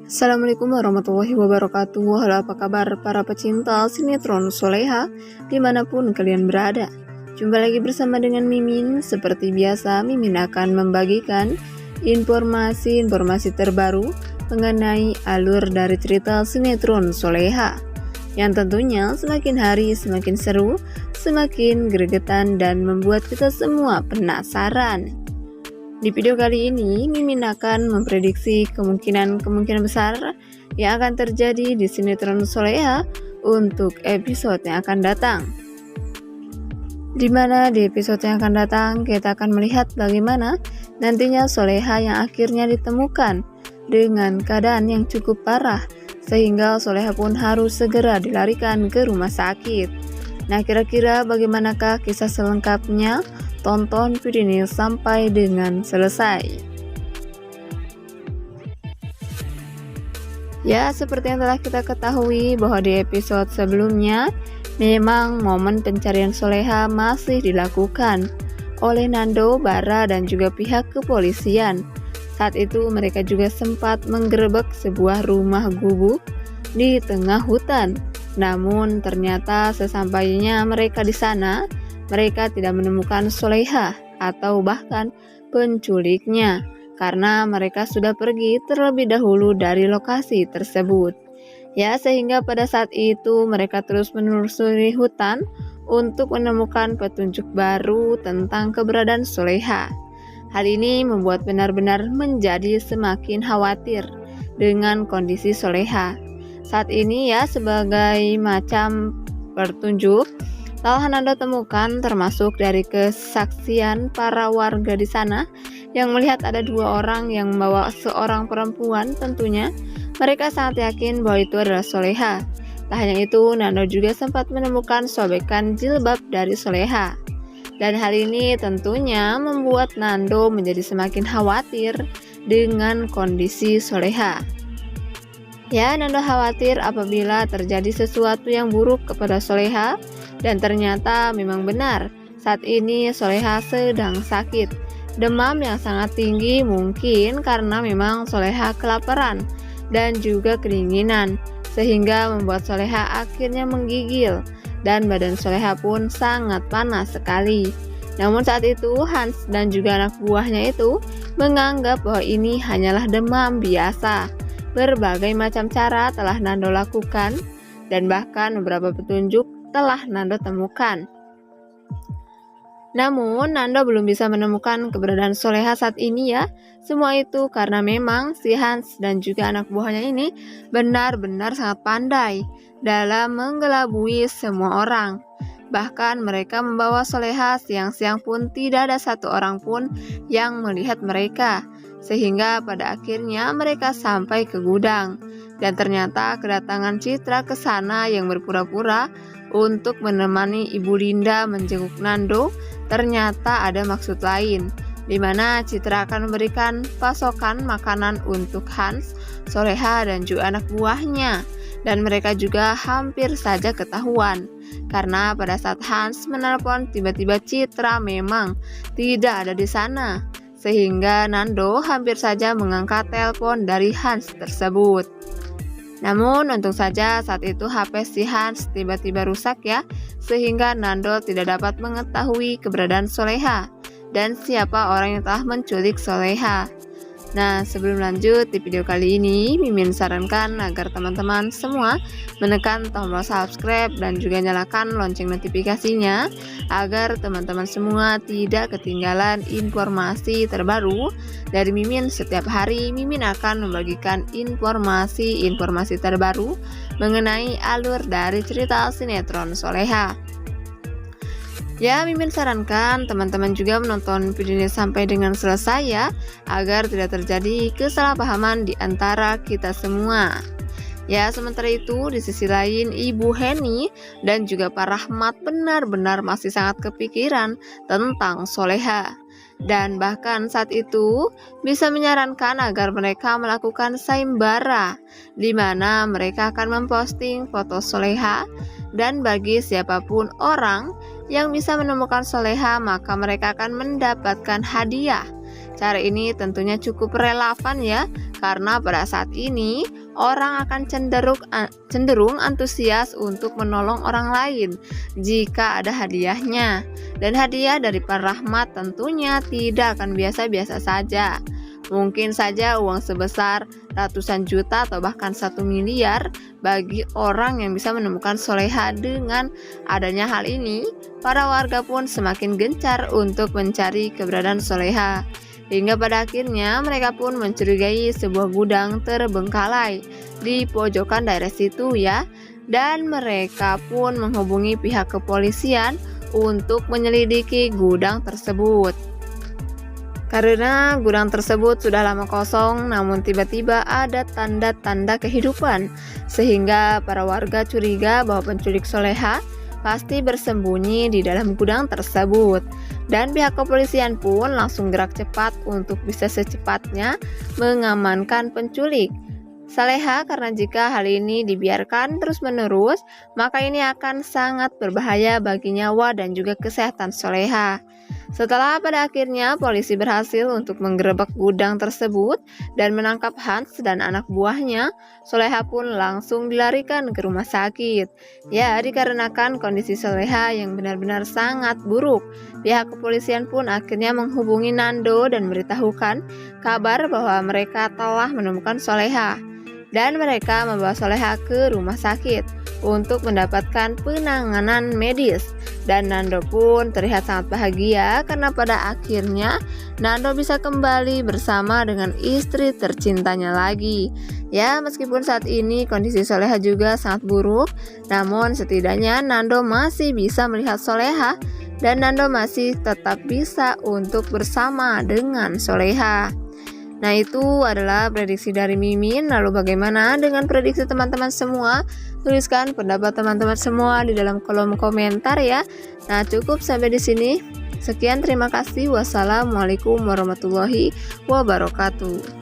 Assalamualaikum warahmatullahi wabarakatuh. Halo, apa kabar para pecinta sinetron Soleha dimanapun kalian berada. Jumpa lagi bersama dengan Mimin. Seperti biasa, Mimin akan membagikan informasi-informasi terbaru mengenai alur dari cerita sinetron Soleha, yang tentunya semakin hari semakin seru, semakin gregetan, dan membuat kita semua penasaran. Di video kali ini, Mimin akan memprediksi kemungkinan besar yang akan terjadi di sinetron Soleha untuk episode yang akan datang. Di mana di episode yang akan datang, kita akan melihat bagaimana nantinya Soleha yang akhirnya ditemukan dengan keadaan yang cukup parah, sehingga Soleha pun harus segera dilarikan ke rumah sakit. Nah, kira-kira bagaimanakah kisah selengkapnya? Tonton video ini sampai dengan selesai. Ya, seperti yang telah kita ketahui bahwa di episode sebelumnya memang momen pencarian Soleha masih dilakukan oleh Nando, Bara, dan juga pihak kepolisian. Saat itu mereka juga sempat menggerebek sebuah rumah gubuk di tengah hutan. Namun ternyata sesampainya mereka di sana, mereka tidak menemukan Soleha atau bahkan penculiknya karena mereka sudah pergi terlebih dahulu dari lokasi tersebut. Ya, sehingga pada saat itu mereka terus menelusuri hutan untuk menemukan petunjuk baru tentang keberadaan Soleha. Hal ini membuat benar-benar menjadi semakin khawatir dengan kondisi Soleha. Saat ini ya, sebagai macam petunjuk telah Nando temukan termasuk dari kesaksian para warga di sana yang melihat ada dua orang yang membawa seorang perempuan. Tentunya mereka sangat yakin bahwa itu adalah Soleha. Tak hanya itu, Nando juga sempat menemukan sobekan jilbab dari Soleha. Dan hal ini tentunya membuat Nando menjadi semakin khawatir dengan kondisi Soleha. Ya, Nando khawatir apabila terjadi sesuatu yang buruk kepada Soleha. Dan ternyata memang benar, saat ini Soleha sedang sakit. Demam yang sangat tinggi mungkin karena memang Soleha kelaparan dan juga kedinginan, sehingga membuat Soleha akhirnya menggigil dan badan Soleha pun sangat panas sekali. Namun saat itu Hans dan juga anak buahnya itu menganggap bahwa ini hanyalah demam biasa. Berbagai macam cara telah Nando lakukan dan bahkan beberapa petunjuk telah Nando temukan. Namun Nando belum bisa menemukan keberadaan Soleha saat ini ya. Semua itu karena memang si Hans dan juga anak buahnya ini benar-benar sangat pandai dalam menggelabui semua orang. Bahkan mereka membawa Soleha siang-siang pun tidak ada satu orang pun yang melihat mereka. Sehingga pada akhirnya mereka sampai ke gudang. Dan ternyata kedatangan Citra ke sana yang berpura-pura untuk menemani Ibu Linda menjenguk Nando ternyata ada maksud lain, di mana Citra akan memberikan pasokan makanan untuk Hans, Soleha, dan juga anak buahnya. Dan mereka juga hampir saja ketahuan karena pada saat Hans menelpon, tiba-tiba Citra memang tidak ada di sana, sehingga Nando hampir saja mengangkat telepon dari Hans tersebut. Namun untung saja saat itu HP si Hans tiba-tiba rusak ya, sehingga Nando tidak dapat mengetahui keberadaan Soleha dan siapa orang yang telah menculik Soleha. Nah, sebelum lanjut di video kali ini, Mimin sarankan agar teman-teman semua menekan tombol subscribe dan juga nyalakan lonceng notifikasinya agar teman-teman semua tidak ketinggalan informasi terbaru dari Mimin. Setiap hari Mimin akan membagikan informasi terbaru mengenai alur dari cerita sinetron Soleha. Ya, Mimin sarankan teman-teman juga menonton video ini sampai dengan selesai ya, agar tidak terjadi kesalahpahaman di antara kita semua. Ya, sementara itu di sisi lain Ibu Heni dan juga Pak Rahmat benar-benar masih sangat kepikiran tentang Soleha. Dan bahkan saat itu bisa menyarankan agar mereka melakukan sayembara, di mana mereka akan memposting foto Soleha, dan bagi siapapun orang yang bisa menemukan Soleha maka mereka akan mendapatkan hadiah Cara ini tentunya cukup relevan ya, karena pada saat ini orang akan cenderung antusias untuk menolong orang lain jika ada hadiahnya. Dan hadiah dari Pak Rahmat tentunya tidak akan biasa-biasa saja. Mungkin saja uang sebesar ratusan juta atau bahkan 1 miliar bagi orang yang bisa menemukan soleha. Dengan adanya hal ini, para warga pun semakin gencar untuk mencari keberadaan soleha. Hingga pada akhirnya mereka pun mencurigai sebuah gudang terbengkalai di pojokan daerah situ ya. Dan mereka pun menghubungi pihak kepolisian untuk menyelidiki gudang tersebut. Karena gudang tersebut sudah lama kosong, namun tiba-tiba ada tanda-tanda kehidupan, sehingga para warga curiga bahwa penculik soleha pasti bersembunyi di dalam gudang tersebut. Dan pihak kepolisian pun langsung gerak cepat untuk bisa secepatnya mengamankan penculik soleha, karena jika hal ini dibiarkan terus-menerus, maka ini akan sangat berbahaya bagi nyawa dan juga kesehatan soleha. Setelah pada akhirnya polisi berhasil untuk menggerebek gudang tersebut dan menangkap Hans dan anak buahnya, soleha pun langsung dilarikan ke rumah sakit. Ya, dikarenakan kondisi soleha yang benar-benar sangat buruk, pihak kepolisian pun akhirnya menghubungi Nando dan memberitahukan kabar bahwa mereka telah menemukan soleha. Dan mereka membawa soleha ke rumah sakit untuk mendapatkan penanganan medis. Dan Nando pun terlihat sangat bahagia karena pada akhirnya Nando bisa kembali bersama dengan istri tercintanya lagi. Ya, meskipun saat ini kondisi soleha juga sangat buruk, namun setidaknya Nando masih bisa melihat soleha dan Nando masih tetap bisa untuk bersama dengan soleha. Nah, itu adalah prediksi dari Mimin. Lalu bagaimana dengan prediksi teman-teman semua? Tuliskan pendapat teman-teman semua di dalam kolom komentar ya. Nah, cukup sampai di sini. Sekian, terima kasih. Wassalamualaikum warahmatullahi wabarakatuh.